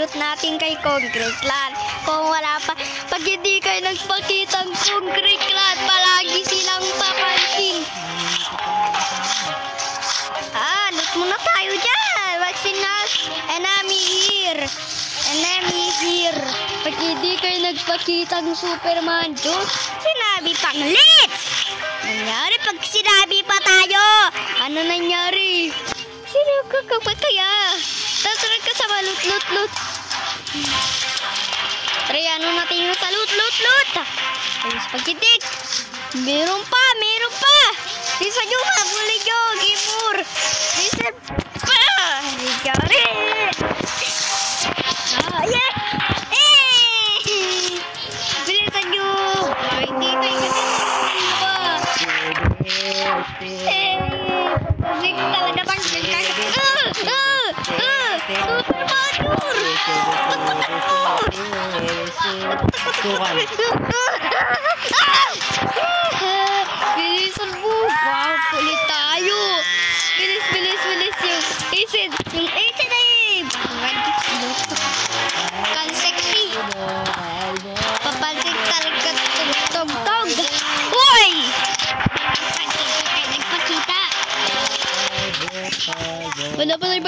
sasalot natin kay Concrete Clan. Kung wala pa, pag hindi kayo nagpakitang Concrete Clan, palagi silang papansin. Loot muna tayo dyan. Vaccinash, enemy here. Enemy here. Pag hindi kayo nagpakitang Superman Joe, sinabi pang let's! Nangyari pag sinabi pa tayo? Ano nangyari? Sino ka kaya? Tatry ka sa loot. Try ano natin yung sa loot. Ayos pagkitik. Meron pa. Lisa nyo huli nyo. Gimur. Lisa pa. Nangyari. Yeah. Bilisan nyo. Hindi kayo kasi talaga bang bilisan mo. Wow, kulit tayo. Bilis yung acid ay kan sexy. Papansin talaga tugtog. Uy! Nagpakita. Wala pa tayo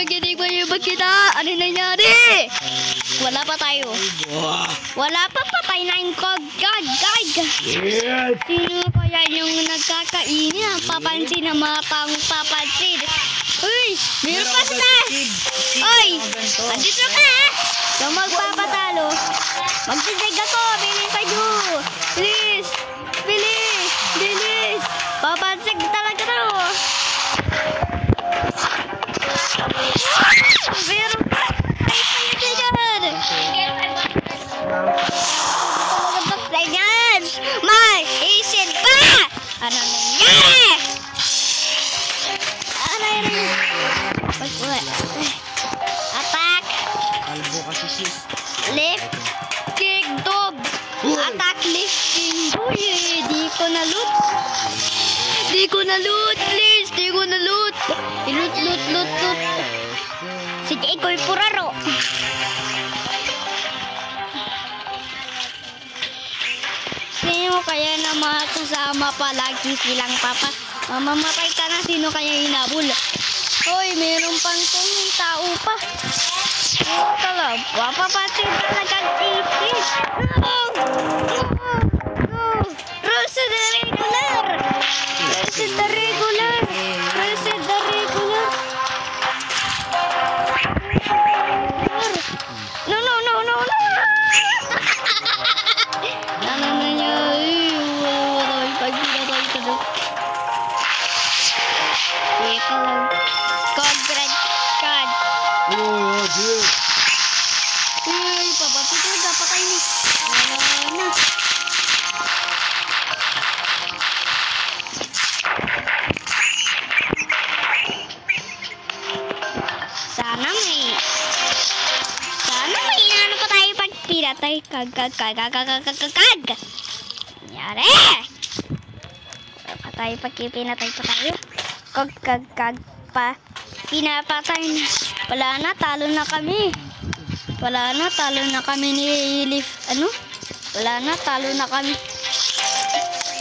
magkita. Ano nangyari? Wala pa tayo. Wala pa patay na yung God. Sino kaya yung nagkakainin? Papansin na mga papansin. Uy! Meron pa sila! Uy! Andito ka! Yung magpapatalo. Magsisigay ako! Bilisan nyo! Bilis! Papansin talaga to! Meron pa! Ay, dyan! May isin pa! Ano nangyari? Attack! Kalbo kasi sis. Left kick dog! Attack lift king! Uy! Di ko na loot! Please! Di ko na loot! Loot! Sige, iko'y puraro! Sino kaya na mga kasama palagi silang mamamatay ka na? Sino kaya hinabol? Hoy, meron pang kung tao pa. Papapatin talagang isip. No! Rules the regular. No. Uy, papatid na, dapat tayo ni. Wala na. Sana may inano pa tayo pag piratay. Kag. Nangyari. Pinatay pa tayo. Kag pa. Pinapatay na. Wala na, talo na kami ni Leaf. Ano? Wala na, talo na kami.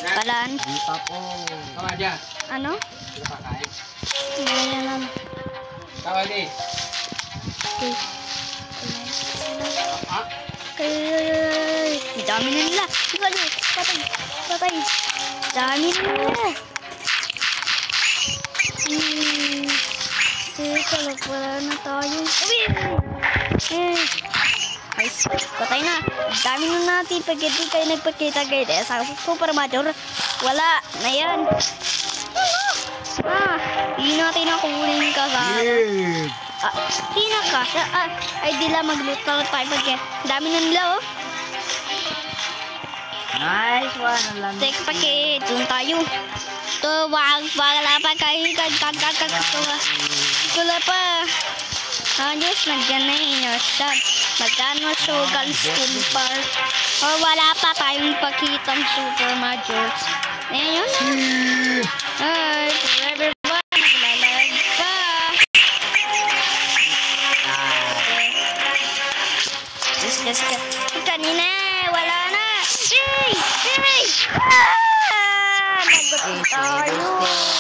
Wala na. Ano? Ayan na. Okay. Dami na nila. Patay. Dami na nila. Wala na tayo. Patay na. Dami na natin. Pag hindi kayo nagpakita kayo sa Super Major, wala na yan. Hindi natin nakuling ka sa hindi na kasha. Ay, di lang mag-loot pa tayo pag dami na nila, oh. Nice one. Take pakit. Doon tayo. Wala pa kayo. Wala pa. Diyos, nandiyan na yung shot. Magkano sugar skin par. Or wala pa tayong pakitang Super Majors. Ayan yun. Ay, forever ba? Naglalag pa. tayo.